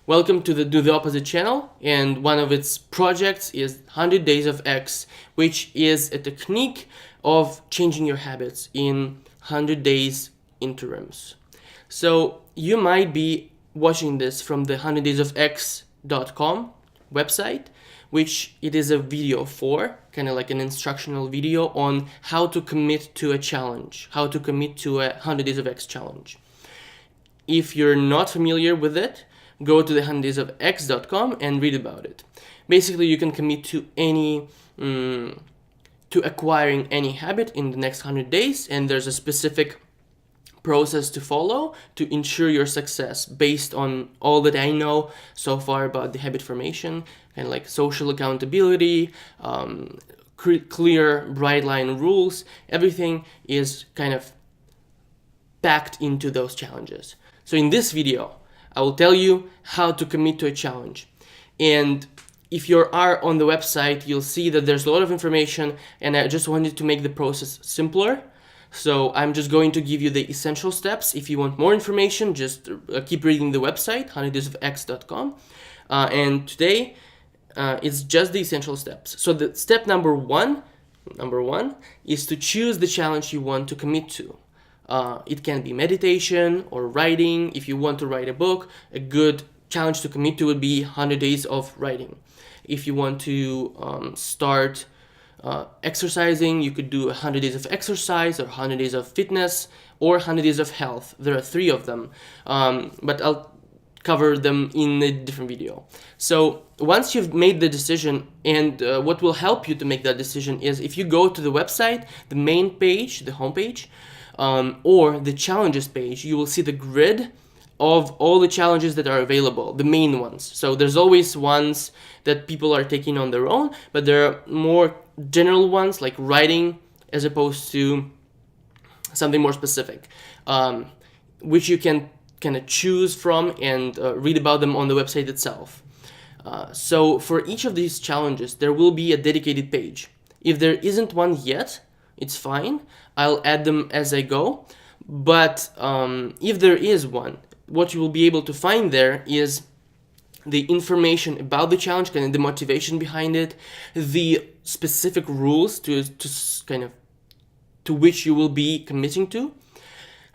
Welcome to the Do the Opposite channel, and one of its projects is 100 Days of X, which is a technique of changing your habits in 100 days interims. So you might be watching this from the 100daysofx.com website, which it is a video for, kind of like an instructional video on how to commit to a challenge, how to commit to a 100 Days of X challenge. If you're not familiar with it, go to the 100daysofx.com and read about it. Basically, you can commit to to acquiring any habit in the next 100 days, and there's a specific process to follow to ensure your success based on all that I know so far about the habit formation and like social accountability, clear, bright line rules. Everything is kind of packed into those challenges. So in this video, I will tell you how to commit to a challenge. And if you are on the website, you'll see that there's a lot of information, and I just wanted to make the process simpler. So I'm just going to give you the essential steps. If you want more information, just keep reading the website, 100daysofx.com. And today, it's just the essential steps. So the step number one is to choose the challenge you want to commit to. It can be meditation or writing. If you want to write a book, a good challenge to commit to would be 100 days of writing. If you want to start exercising, you could do 100 days of exercise, or 100 days of fitness, or 100 days of health. There are 3 of them, but I'll cover them in a different video. So once you've made the decision, and what will help you to make that decision is if you go to the website, the main page, the homepage, or the challenges page, you will see the grid of all the challenges that are available, the main ones. So there's always ones that people are taking on their own, but there are more general ones like writing as opposed to something more specific, which you can kind of choose from and read about them on the website itself. So for each of these challenges, there will be a dedicated page. If there isn't one yet, it's fine. I'll add them as I go. But if there is one, what you will be able to find there is the information about the challenge, kind of the motivation behind it, the specific rules to which you will be committing to,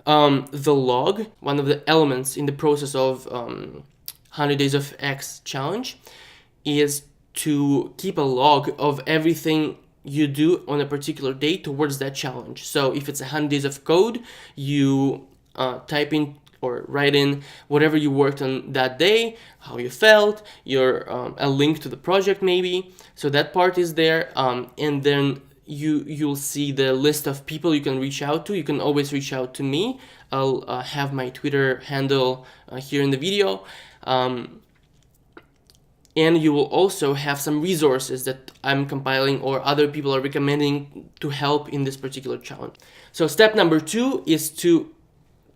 the log, one of the elements in the process of 100 Days of X challenge, is to keep a log of everything you do on a particular day towards that challenge. So if it's 100 days of code, you type in or write in whatever you worked on that day, how you felt, a link to the project maybe. So that part is there, and then you'll see the list of people you can reach out to. You can always reach out to me. I'll have my Twitter handle here in the video. And you will also have some resources that I'm compiling or other people are recommending to help in this particular challenge. So step number 2 is to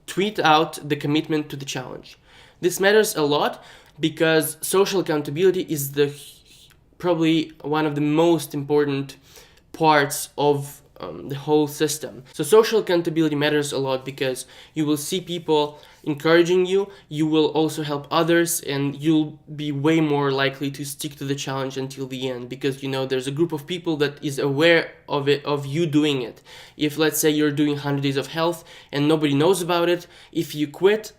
tweet out the commitment to the challenge. This matters a lot because social accountability is probably one of the most important parts of the whole system. So social accountability matters a lot because you will see people encouraging you, you will also help others, and you'll be way more likely to stick to the challenge until the end because you know there's a group of people that is aware of it, of you doing it. If let's say you're doing 100 days of health and nobody knows about it, if you quit,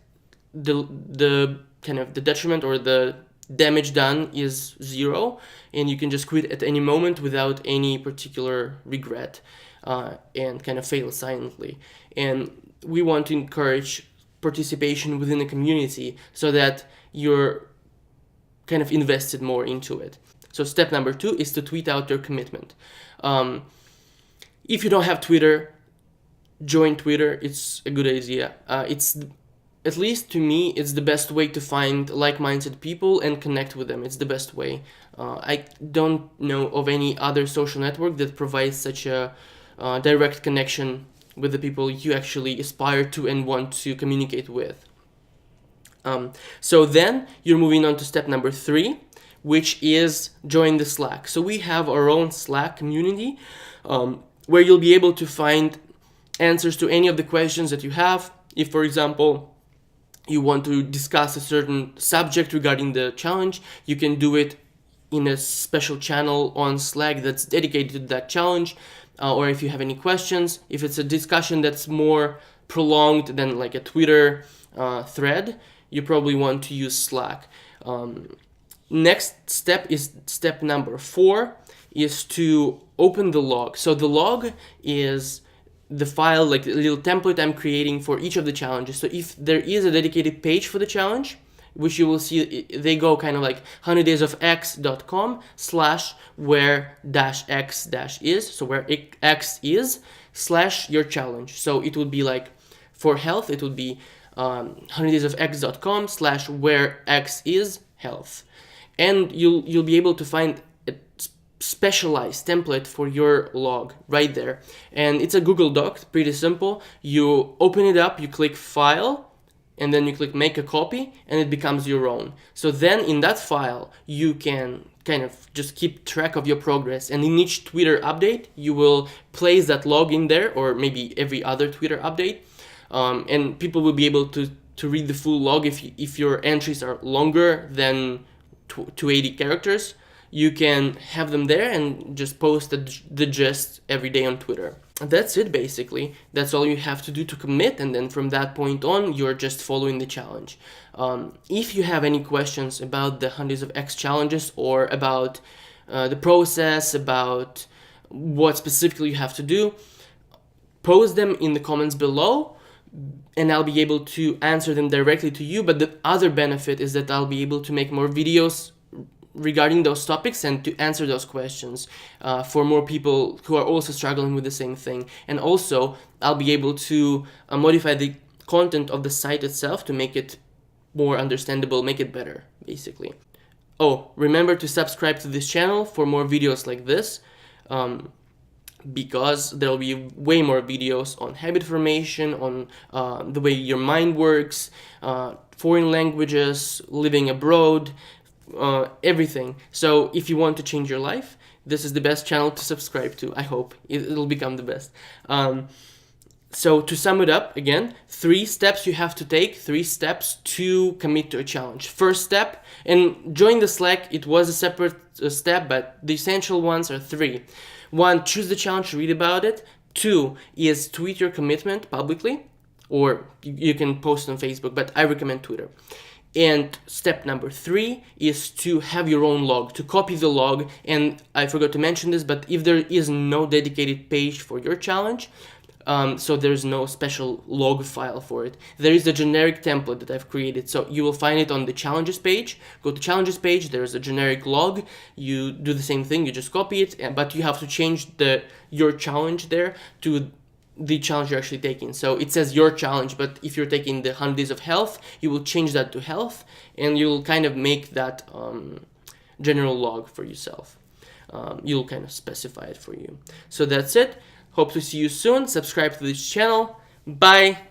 the kind of the detriment or the damage done is 0, and you can just quit at any moment without any particular regret, and kind of fail silently. And we want to encourage participation within the community so that you're kind of invested more into it. So step number 2 is to tweet out your commitment. If you don't have Twitter, join Twitter. It's a good idea. It's, at least to me, it's the best way to find like-minded people and connect with them. It's the best way. I don't know of any other social network that provides such a direct connection with the people you actually aspire to and want to communicate with. So then you're moving on to step number 3, which is join the Slack. So we have our own Slack community where you'll be able to find answers to any of the questions that you have. If, for example, you want to discuss a certain subject regarding the challenge, you can do it in a special channel on Slack that's dedicated to that challenge. Or if you have any questions, if it's a discussion that's more prolonged than like a Twitter thread, you probably want to use Slack. Next step is step number 4, is to open the log. So the log is the file, like a little template I'm creating for each of the challenges. So if there is a dedicated page for the challenge, which you will see, they go kind of like 100daysofx.com/where-x-is, so where x is, /your challenge. So it would be like, for health, it would be 100daysofx.com/where-x-is-health. And you'll be able to find a specialized template for your log right there. And it's a Google Doc, pretty simple. You open it up, you click File, and then you click Make a Copy, and it becomes your own. So then in that file, you can kind of just keep track of your progress. And in each Twitter update, you will place that log in there, or maybe every other Twitter update. And people will be able to read the full log. If your entries are longer than 280 characters, you can have them there and just post the gist every day on Twitter. That's it, basically. That's all you have to do to commit, and then from that point on, you're just following the challenge. If you have any questions about the 100 Days of X challenges, or about the process, about what specifically you have to do, post them in the comments below, and I'll be able to answer them directly to you. But the other benefit is that I'll be able to make more videos regarding those topics and to answer those questions for more people who are also struggling with the same thing. And also, I'll be able to modify the content of the site itself to make it more understandable, make it better, basically. Oh, remember to subscribe to this channel for more videos like this, because there'll be way more videos on habit formation, on the way your mind works, foreign languages, living abroad, everything. So if you want to change your life, this is the best channel to subscribe to. I hope it'll become the best. So to sum it up again, 3 steps you have to take, 3 steps to commit to a challenge. First step, and join the Slack, it was a separate step, but the essential ones are 3. 1, choose the challenge, read about it. 2 is tweet your commitment publicly, or you can post on Facebook, but I recommend Twitter. And step number 3 is to have your own log, to copy the log. And I forgot to mention this, but if there is no dedicated page for your challenge, so there's no special log file for it, there is a generic template that I've created. So you will find it on the challenges page. Go to challenges page, there's a generic log. You do the same thing, you just copy it, but you have to change your challenge there to the challenge you're actually taking. So it says your challenge, but if you're taking the 100 Days of Health, you will change that to health, and you'll kind of make that general log for yourself. You'll kind of specify it for you. So that's it. Hope to see you soon. Subscribe to this channel. Bye.